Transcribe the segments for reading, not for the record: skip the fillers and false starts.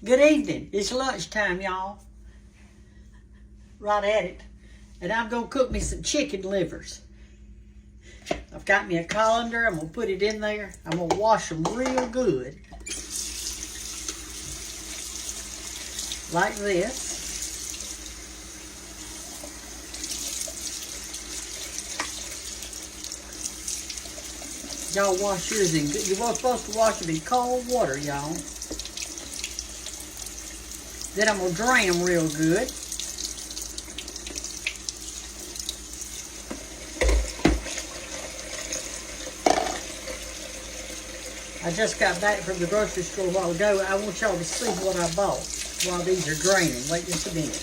Good evening. It's lunchtime, y'all. Right at it. And I'm going to cook me some chicken livers. I've got me a colander. I'm going to put it in there. I'm going to wash them real good. Like this. Y'all wash yours in good. You're supposed to wash them in cold water, y'all. Then I'm going to drain them real good. I just got back from the grocery store a while ago. I want y'all to see what I bought while these are draining. Wait just a minute.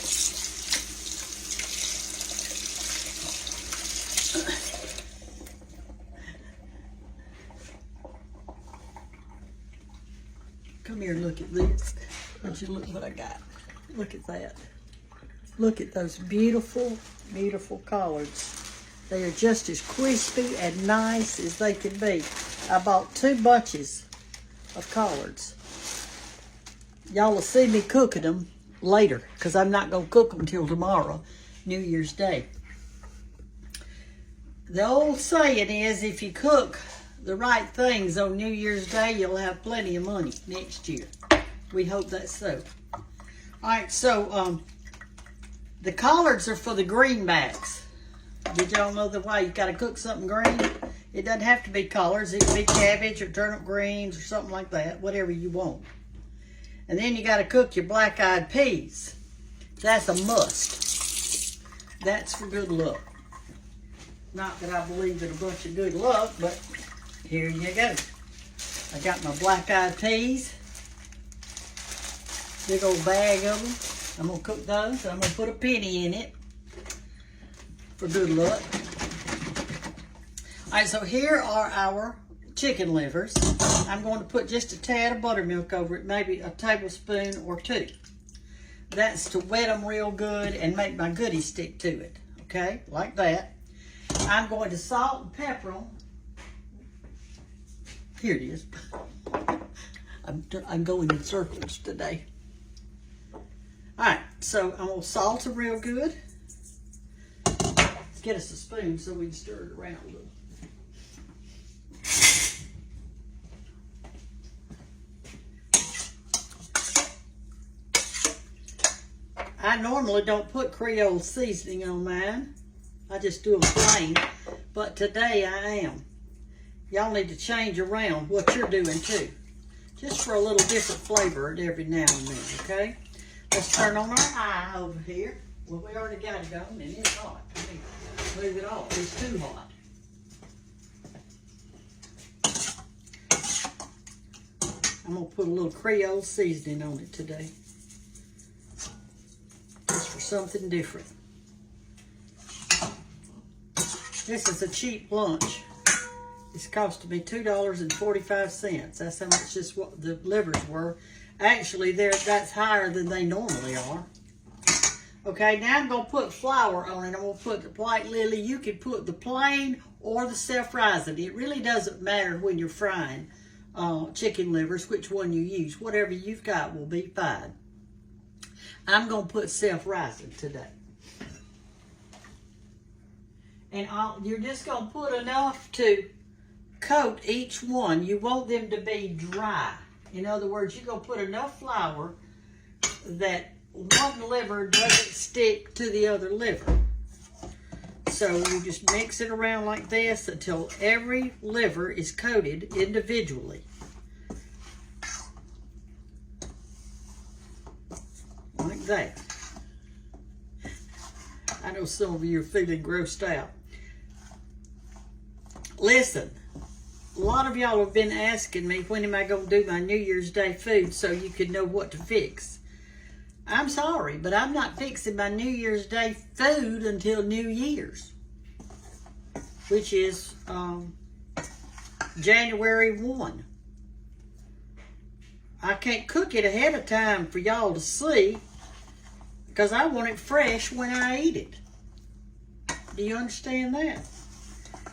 Come here and look at this. Don't you look what I got. Look at that. Look at those beautiful, beautiful collards. They are just as crispy and nice as they can be. I bought 2 bunches of collards. Y'all will see me cooking them later because I'm not going to cook them till tomorrow, New Year's Day. The old saying is if you cook the right things on New Year's Day, you'll have plenty of money next year. We hope that's so. All right, so the collards are for the greenbacks. Did y'all know the way you got to cook something green? It doesn't have to be collards. It can be cabbage or turnip greens or something like that, whatever you want. And then you got to cook your black-eyed peas. That's a must. That's for good luck. Not that I believe in a bunch of good luck, but here you go. I got my black-eyed peas. Big old bag of them. I'm going to cook those. I'm going to put a penny in it for good luck. All right, so here are our chicken livers. I'm going to put just a tad of buttermilk over it, maybe a tablespoon or 2. That's to wet them real good and make my goodies stick to it, okay? Like that. I'm going to salt and pepper them. Here it is. I'm going in circles today. All right, so I'm going to salt them real good. Let's get us a spoon so we can stir it around a little. I normally don't put Creole seasoning on mine. I just do them plain, but today I am. Y'all need to change around what you're doing too, just for a little different flavor every now and then, okay? Let's turn on our eye over here. Well, we already got it going, and it's hot. Move it off. It's too hot. I'm going to put a little Creole seasoning on it today. Just for something different. This is a cheap lunch. It's costing me $2.45. That's how much the livers were. Actually, that's higher than they normally are. Okay, now I'm going to put flour on it. I'm going to put the white lily. You can put the plain or the self-rising. It really doesn't matter when you're frying chicken livers, which one you use. Whatever you've got will be fine. I'm going to put self-rising today. And you're just going to put enough to coat each one. You want them to be dry. In other words, you're going to put enough flour that one liver doesn't stick to the other liver. So you just mix it around like this until every liver is coated individually. Like that. I know some of you are feeling grossed out. Listen, a lot of y'all have been asking me, when am I going to do my New Year's Day food so you can know what to fix? I'm sorry, but I'm not fixing my New Year's Day food until New Year's, which is January 1. I can't cook it ahead of time for y'all to see because I want it fresh when I eat it. Do you understand that?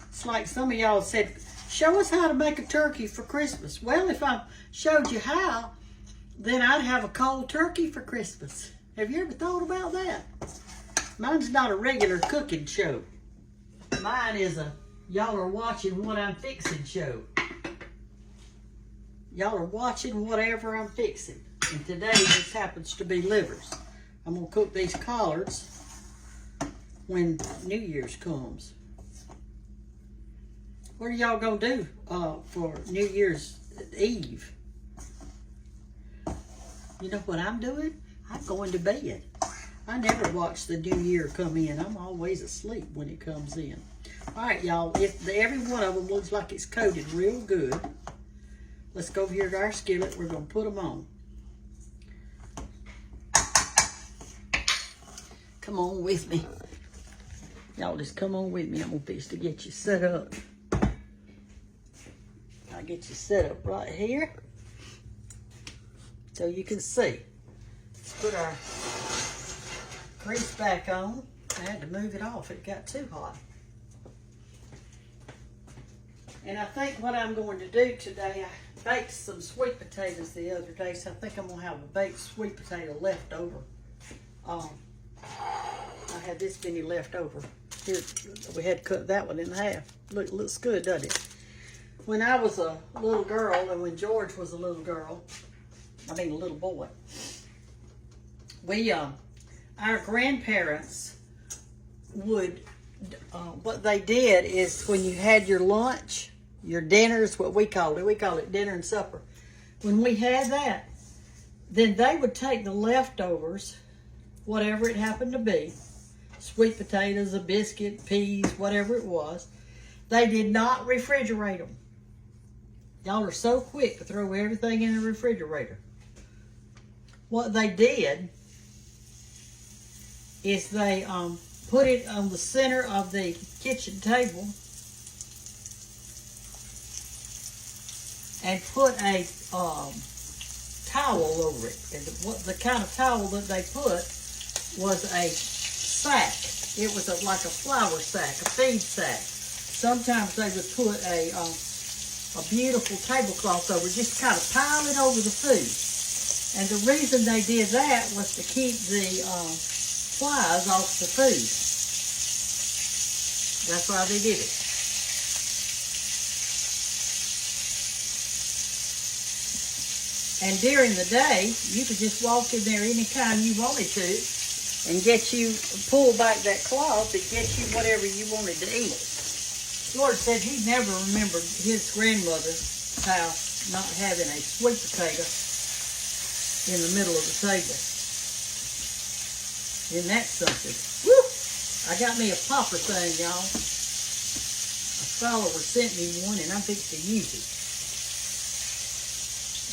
It's like some of y'all said, show us how to make a turkey for Christmas. Well, if I showed you how, then I'd have a cold turkey for Christmas. Have you ever thought about that? Mine's not a regular cooking show. Mine is a y'all are watching what I'm fixing show. Y'all are watching whatever I'm fixing. And today just happens to be livers. I'm going to cook these collards when New Year's comes. What are y'all going to do for New Year's Eve? You know what I'm doing? I'm going to bed. I never watch the new year come in. I'm always asleep when it comes in. All right, y'all. If every one of them looks like it's coated real good, let's go over here to our skillet. We're going to put them on. Come on with me. Y'all just come on with me. I'm going to fix to get you set up. I'll get you set up right here so you can see. Let's put our grease back on. I had to move it off. It got too hot. And I think what I'm going to do today, I baked some sweet potatoes the other day, so I think I'm going to have a baked sweet potato left over. I had this many left over. Here, we had to cut that one in half. Look, looks good, doesn't it? When I was a little girl, and when George was a little girl, I mean a little boy, we, our grandparents would, what they did is when you had your lunch, your dinner's what we called it. We call it dinner and supper. When we had that, then they would take the leftovers, whatever it happened to be, sweet potatoes, a biscuit, peas, whatever it was. They did not refrigerate them. Y'all are so quick to throw everything in the refrigerator. What they did is they put it on the center of the kitchen table and put a towel over it. And what the kind of towel that they put was a sack. It was like a flour sack, a feed sack. Sometimes they would put a beautiful tablecloth over, just kind of pile it over the food. And the reason they did that was to keep the flies off the food. That's why they did it. And during the day, you could just walk in there anytime you wanted to and pull back that cloth and get you whatever you wanted to eat. George said he never remembered his grandmother's house not having a sweet potato in the middle of the table. Isn't that something? Woo! I got me a popper thing, y'all. A follower sent me one, and I'm fixing to use it.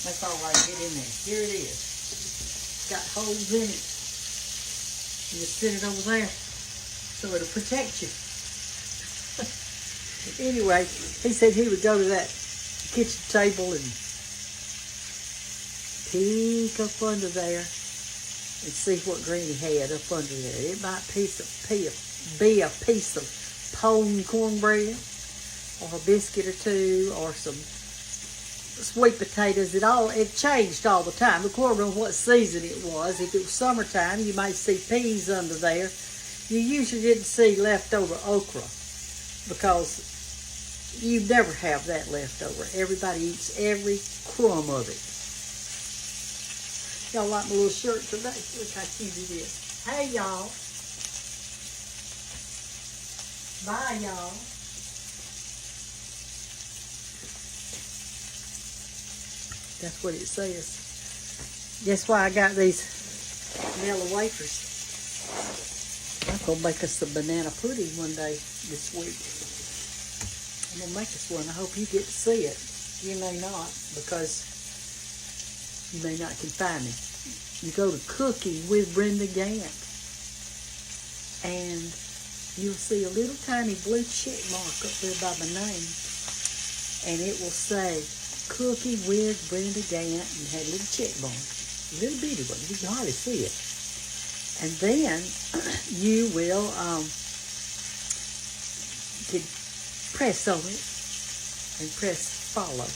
That's all right, get in there. Here it is. It's got holes in it. You just sit it over there so it'll protect you. Anyway, he said he would go to that kitchen table and peek up under there and see what Granny had up under there. It might be a piece of pone cornbread or a biscuit or two or some sweet potatoes. It changed all the time according to what season it was. If it was summertime, you might see peas under there. You usually didn't see leftover okra because you never have that left over. Everybody eats every crumb of it. Y'all like my little shirt today? Look how cute it is. Hey, y'all. Bye, y'all. That's what it says. That's why I got these vanilla wafers. I'm going to make us some banana pudding one day this week. I'm going to make us one. I hope you get to see it. You may not, because you may not can find me. You go to Cooking with Brenda Gantt, and you'll see a little tiny blue check mark up there by my name, and it will say Cooking with Brenda Gantt, and had a little check mark, a little bitty one. You can hardly see it. And then you will press on it and press follow.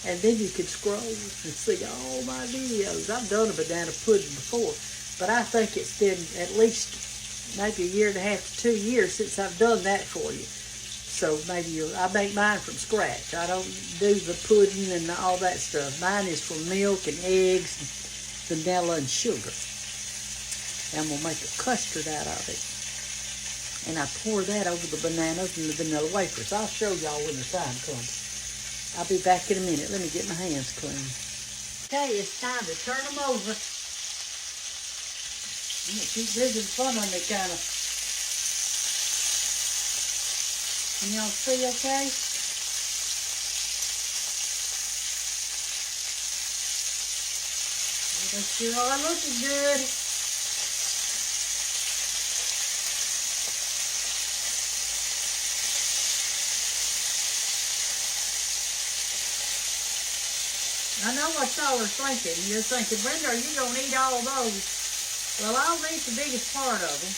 And then you could scroll and see all my videos. I've done a banana pudding before, but I think it's been at least maybe 1.5 to 2 years since I've done that for you. So maybe I make mine from scratch. I don't do the pudding and all that stuff. Mine is from milk and eggs, and vanilla and sugar. And we'll make a custard out of it. And I pour that over the bananas and the vanilla wafers. I'll show y'all when the time comes. I'll be back in a minute. Let me get my hands clean. Okay, it's time to turn them over. I'm gonna keep this in front of me, kind of. Can y'all see okay? Well, they sure are looking good. I know what y'all are thinking. You're thinking, Brenda, are you going to eat all those? Well, I'll eat the biggest part of them.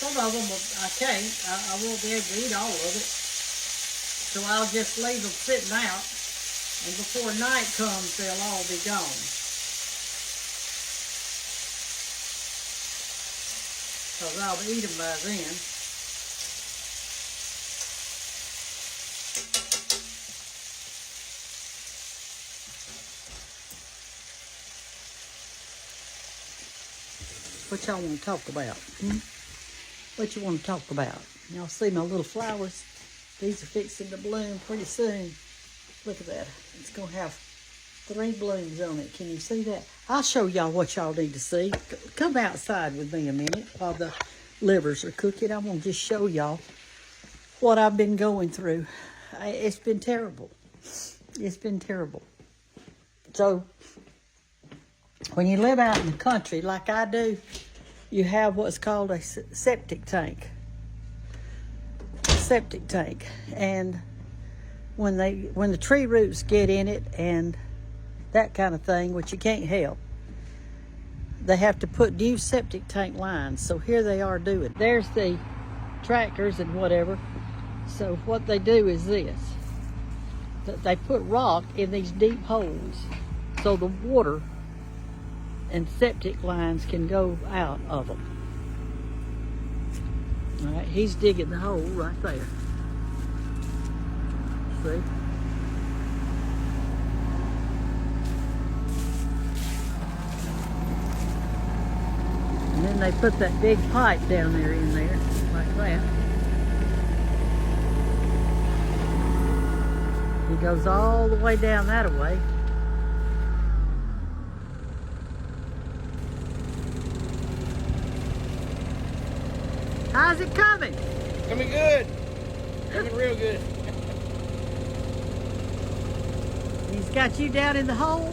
Some of them I can't. I won't be able to eat all of it. So I'll just leave them sitting out. And before night comes, they'll all be gone. Because I'll eat them by then. What y'all want to talk about? What you want to talk about? Y'all see my little flowers? These are fixing to bloom pretty soon. Look at that. It's going to have 3 blooms on it. Can you see that? I'll show y'all what y'all need to see. Come outside with me a minute while the livers are cooking. I want to just show y'all what I've been going through. It's been terrible. It's been terrible. So, when you live out in the country like I do, you have what's called a septic tank. Septic tank. And when the tree roots get in it and that kind of thing, which you can't help, they have to put new septic tank lines. So here they are doing. There's the tractors and whatever. So what they do is this. They put rock in these deep holes so the water and septic lines can go out of them. All right, he's digging the hole right there. See? And then they put that big pipe down there in there, like that. He goes all the way down that way. How's it coming? Coming good. Coming real good. He's got you down in the hole?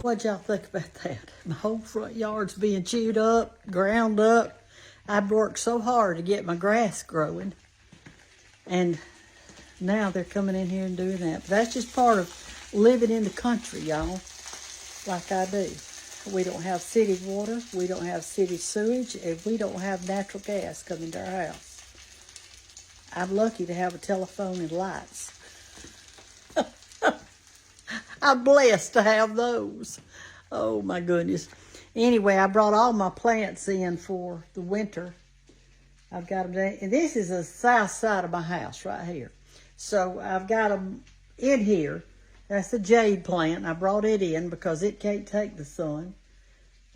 What'd y'all think about that? My whole front yard's being chewed up, ground up. I've worked so hard to get my grass growing. And now they're coming in here and doing that. But that's just part of living in the country, y'all, like I do. We don't have city water, we don't have city sewage, and we don't have natural gas coming to our house. I'm lucky to have a telephone and lights. I'm blessed to have those. Oh my goodness. Anyway, I brought all my plants in for the winter. I've got them there. And this is the south side of my house right here. So I've got them in here. That's the jade plant. I brought it in because it can't take the sun.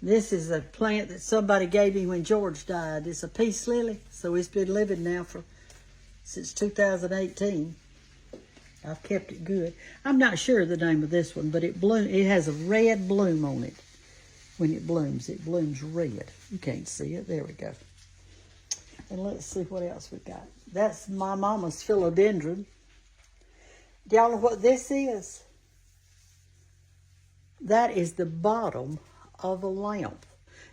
This is a plant that somebody gave me when George died. It's a peace lily. So it's been living now since 2018. I've kept it good. I'm not sure the name of this one, but it has a red bloom on it. When it blooms red. You can't see it. There we go. And let's see what else we got. That's my mama's philodendron. Do y'all know what this is? That is the bottom of a lamp.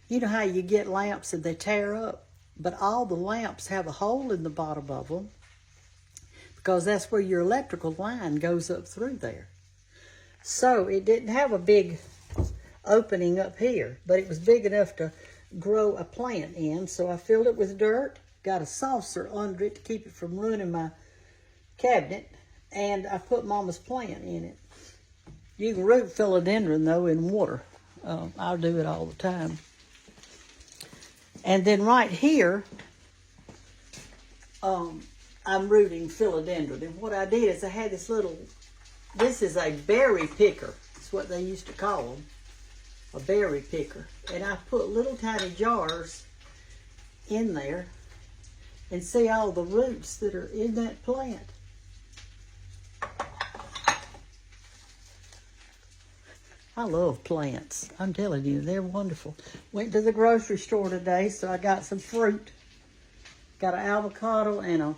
You know how you get lamps and they tear up? But all the lamps have a hole in the bottom of them because that's where your electrical line goes up through there. So it didn't have a big opening up here, but it was big enough to grow a plant in. So I filled it with dirt, got a saucer under it to keep it from ruining my cabinet, and I put Mama's plant in it. You can root philodendron, though, in water. I'll do it all the time. And then right here, I'm rooting philodendron. And what I did is I had this little, this is a berry picker. It's what they used to call them, a berry picker. And I put little tiny jars in there and see all the roots that are in that plant. I love plants. I'm telling you, they're wonderful. Went to the grocery store today, so I got some fruit. Got an avocado and a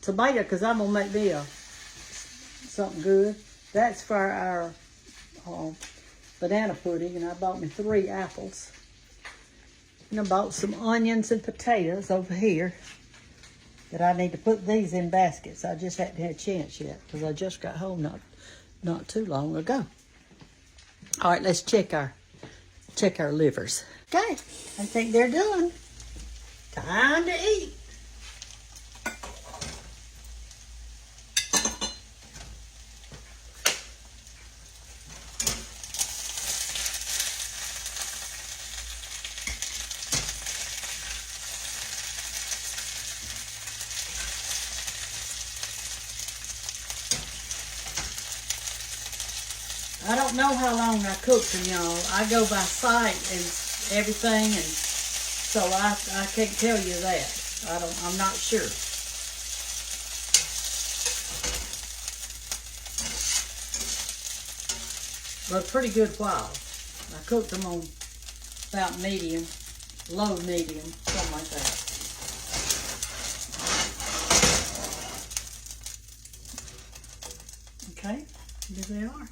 tomato, because I'm going to make me something good. That's for our banana pudding, and I bought me 3 apples. And I bought some onions and potatoes over here that I need to put these in baskets. I just haven't had a chance yet, because I just got home not too long ago. All right, let's check our livers. Okay, I think they're done. Time to eat. I don't know how long I cook them, y'all. I go by sight and everything, and so I can't tell you that. I'm not sure. But a pretty good while. I cooked them on about medium, low medium, something like that. Okay, here they are.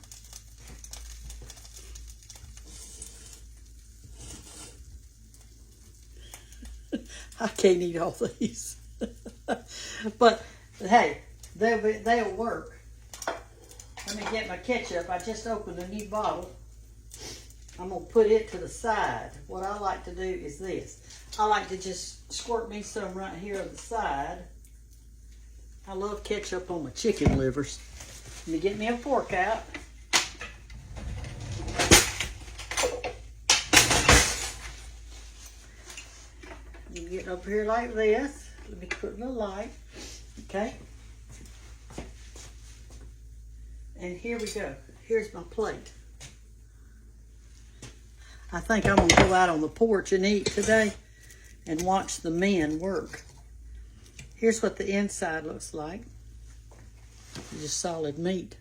I can't eat all these. But, hey, they'll work. Let me get my ketchup. I just opened a new bottle. I'm going to put it to the side. What I like to do is this. I like to just squirt me some right here on the side. I love ketchup on my chicken livers. Let me get me a fork out. You get over here like this. Let me put in the light. Okay. And here we go. Here's my plate. I think I'm going to go out on the porch and eat today and watch the men work. Here's what the inside looks like. Just solid meat.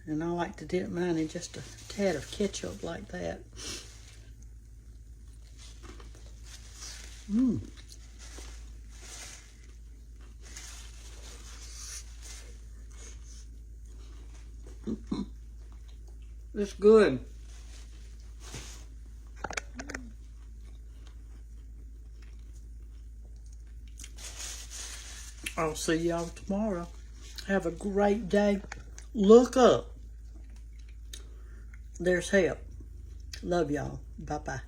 And I like to dip mine in just a tad of ketchup like that. Mmm. It's good. I'll see y'all tomorrow. Have a great day. Look up. There's help. Love y'all. Bye-bye.